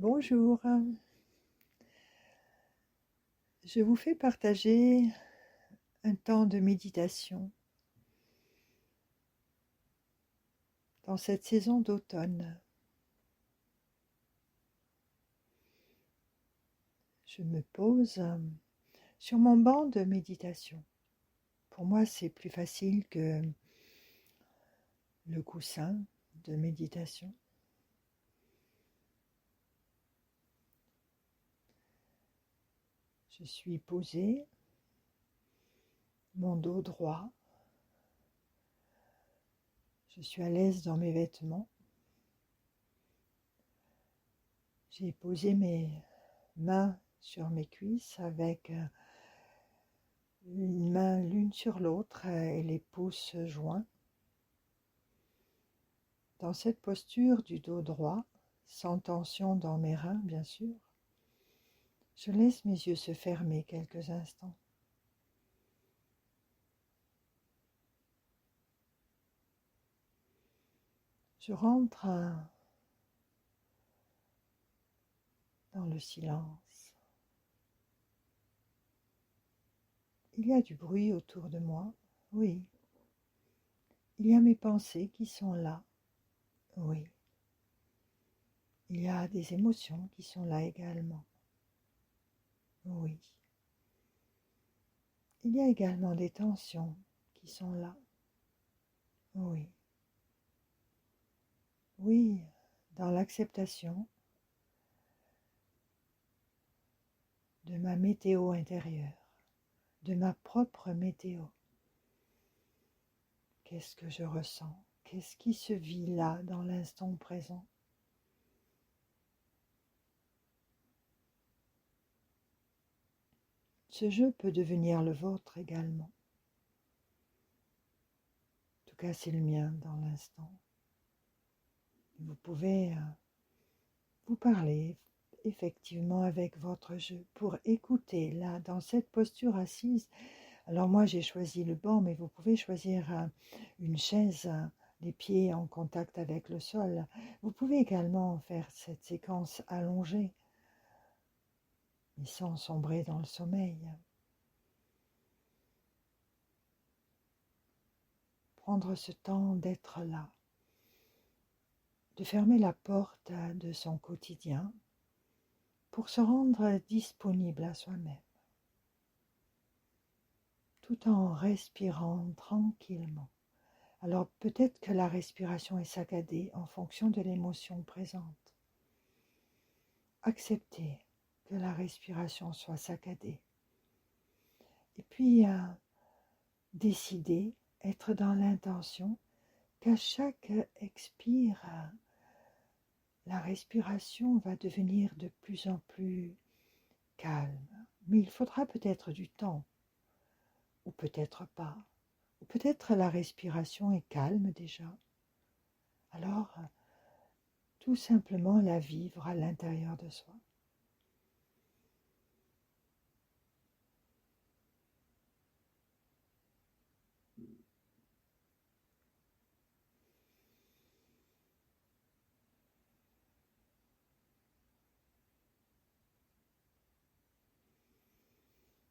Bonjour, je vous fais partager un temps de méditation dans cette saison d'automne. Je me pose sur mon banc de méditation. Pour moi, c'est plus facile que le coussin de méditation. Je suis posée, mon dos droit. Je suis à l'aise dans mes vêtements. J'ai posé mes mains sur mes cuisses avec une main l'une sur l'autre et les pouces joints. Dans cette posture du dos droit, sans tension dans mes reins bien sûr, je laisse mes yeux se fermer quelques instants. Je rentre dans le silence. Il y a du bruit autour de moi, oui. Il y a mes pensées qui sont là, oui. Il y a des émotions qui sont là également, oui. Il y a également des tensions qui sont là, oui. Oui, dans l'acceptation de ma météo intérieure, de ma propre météo. Qu'est-ce que je ressens? Qu'est-ce qui se vit là, dans l'instant présent? Ce jeu peut devenir le vôtre également. En tout cas, c'est le mien dans l'instant. Vous pouvez vous parler effectivement avec votre jeu pour écouter là, dans cette posture assise. Alors moi, j'ai choisi le banc, mais vous pouvez choisir une chaise, les pieds en contact avec le sol. Vous pouvez également faire cette séquence allongée, mais sans sombrer dans le sommeil. Prendre ce temps d'être là, de fermer la porte de son quotidien pour se rendre disponible à soi-même, tout en respirant tranquillement. Alors peut-être que la respiration est saccadée en fonction de l'émotion présente. Acceptez que la respiration soit saccadée. Et puis décider, être dans l'intention qu'à chaque expire, la respiration va devenir de plus en plus calme. Mais il faudra peut-être du temps, ou peut-être pas. Ou peut-être la respiration est calme déjà. Alors, tout simplement la vivre à l'intérieur de soi.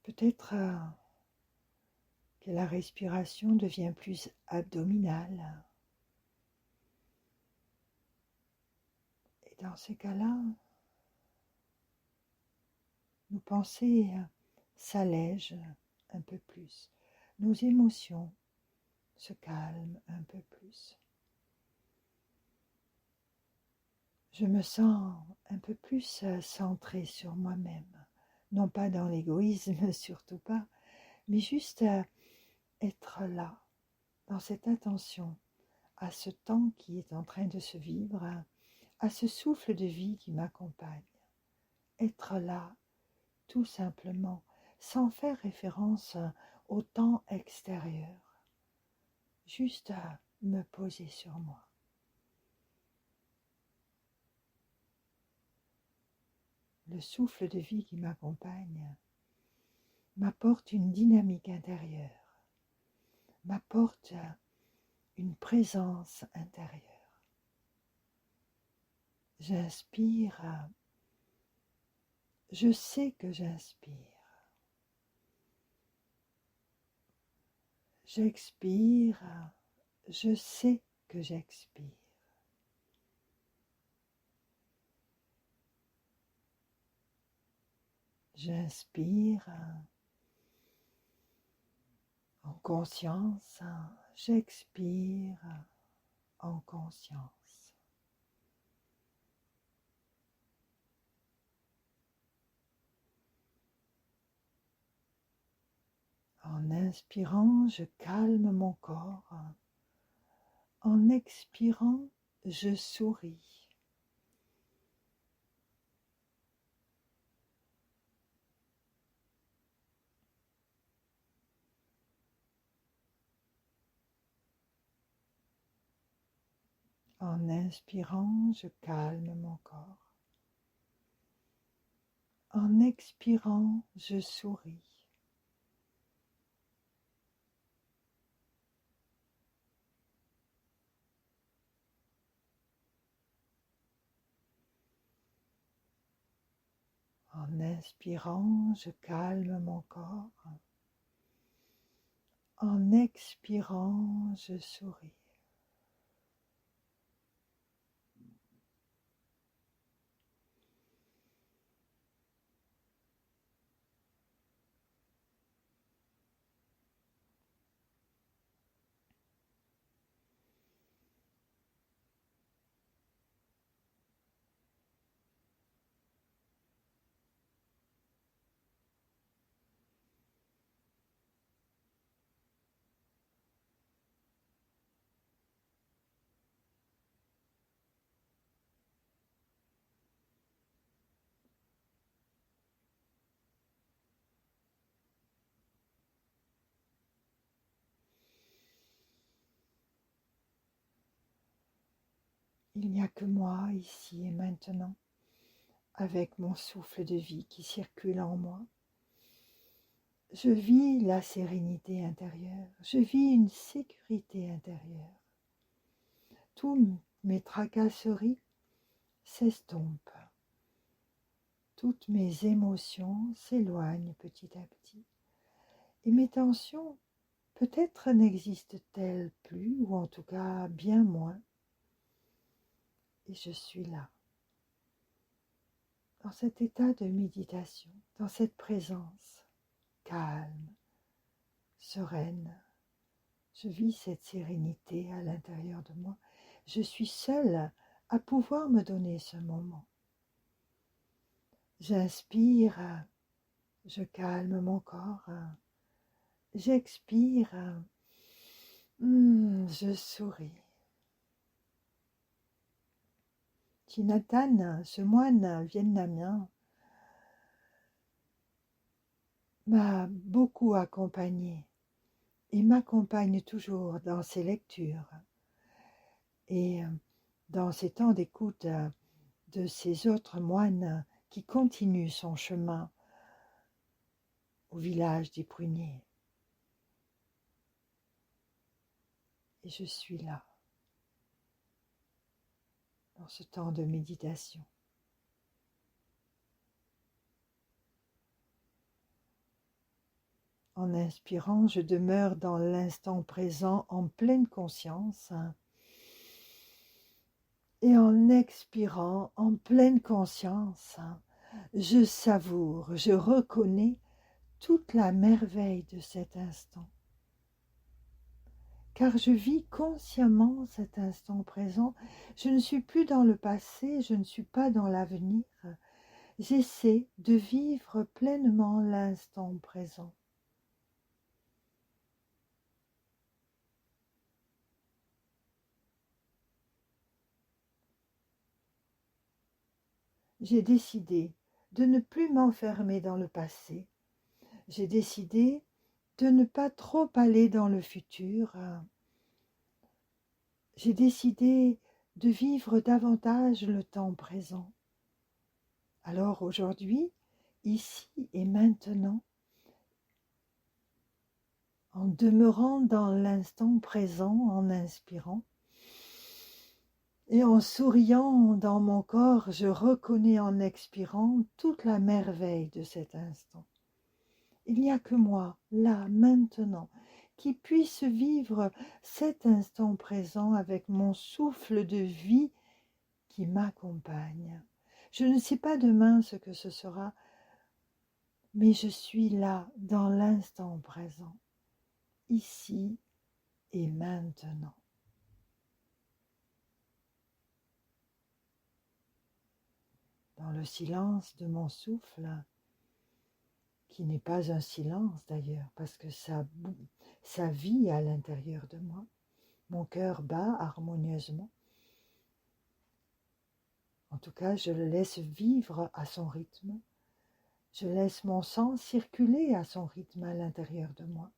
Peut-être que la respiration devient plus abdominale. Et dans ces cas-là, nos pensées s'allègent un peu plus. Nos émotions se calment un peu plus. Je me sens un peu plus centrée sur moi-même. Non pas dans l'égoïsme, surtout pas, mais juste être là, dans cette attention à ce temps qui est en train de se vivre, à ce souffle de vie qui m'accompagne. Être là, tout simplement, sans faire référence au temps extérieur. Juste à me poser sur moi. Le souffle de vie qui m'accompagne m'apporte une dynamique intérieure, m'apporte une présence intérieure. J'inspire Je sais que j'inspire. J'expire. Je sais que j'expire. J'inspire en conscience. J'expire en conscience. En inspirant, je calme mon corps. En expirant, je souris. En inspirant, je calme mon corps. En expirant, je souris. En inspirant, je calme mon corps. En expirant, je souris. Il n'y a que moi ici et maintenant, avec mon souffle de vie qui circule en moi. Je vis la sérénité intérieure, je vis une sécurité intérieure. Toutes mes tracasseries s'estompent, toutes mes émotions s'éloignent petit à petit, et mes tensions peut-être n'existent-elles plus, ou en tout cas bien moins, et je suis là, dans cet état de méditation, dans cette présence calme, sereine. Je vis cette sérénité à l'intérieur de moi. Je suis seule à pouvoir me donner ce moment. J'inspire, je calme mon corps. J'expire, je souris. Chinatan, ce moine vietnamien, m'a beaucoup accompagnée et m'accompagne toujours dans ses lectures et dans ces temps d'écoute de ces autres moines qui continuent son chemin au village des Pruniers. Et je suis là, dans ce temps de méditation. En inspirant, je demeure dans l'instant présent en pleine conscience. Et en expirant, en pleine conscience, je savoure, je reconnais toute la merveille de cet instant. Car je vis consciemment cet instant présent. Je ne suis plus dans le passé, je ne suis pas dans l'avenir. J'essaie de vivre pleinement l'instant présent. J'ai décidé de ne plus m'enfermer dans le passé. J'ai décidé de ne pas trop aller dans le futur. J'ai décidé de vivre davantage le temps présent. Alors aujourd'hui, ici et maintenant, en demeurant dans l'instant présent, en inspirant, Et en souriant dans mon corps, je reconnais en expirant toute la merveille de cet instant. Il n'y a que moi, là, maintenant, qui puisse vivre cet instant présent avec mon souffle de vie qui m'accompagne. Je ne sais pas demain ce que ce sera, mais je suis là, dans l'instant présent, ici et maintenant. Dans le silence de mon souffle, qui n'est pas un silence d'ailleurs, parce que ça vit à l'intérieur de moi. Mon cœur bat harmonieusement. En tout cas, je le laisse vivre à son rythme. Je laisse mon sang circuler à son rythme à l'intérieur de moi.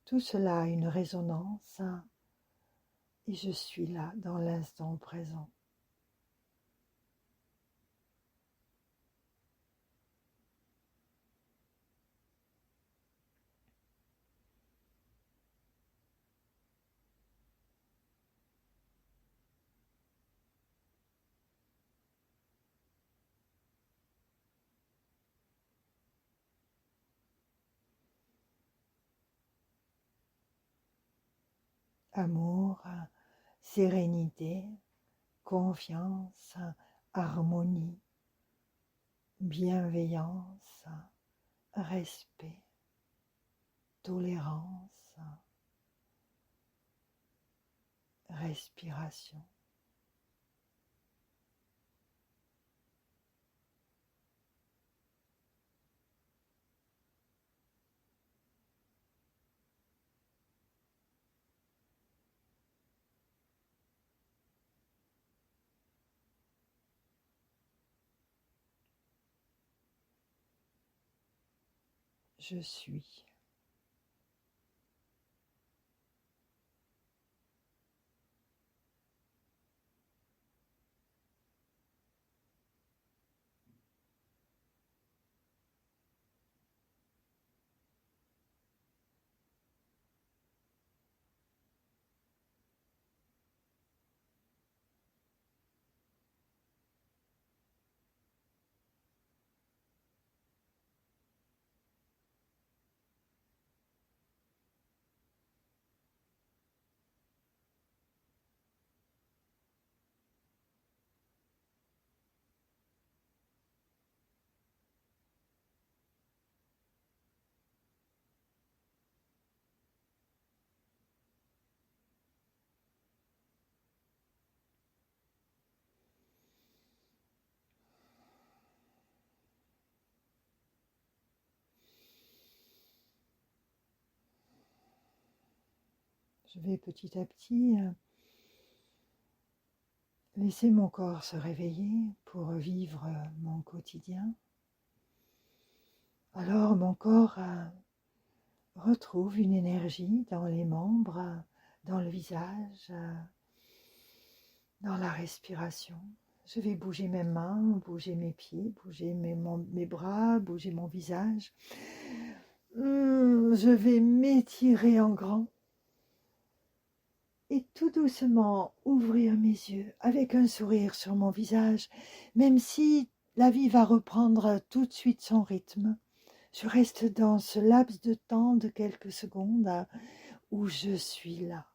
Tout cela a une résonance et je suis là dans l'instant présent. Amour, sérénité, confiance, harmonie, bienveillance, respect, tolérance, respiration. Je suis. Je vais petit à petit laisser mon corps se réveiller pour vivre mon quotidien. Alors mon corps retrouve une énergie dans les membres, dans le visage, dans la respiration. Je vais bouger mes mains, bouger mes pieds, bouger mes bras, bouger mon visage. Je vais m'étirer en grand. Et tout doucement ouvrir mes yeux avec un sourire sur mon visage, même si la vie va reprendre tout de suite son rythme. Je reste dans ce laps de temps de quelques secondes où je suis là,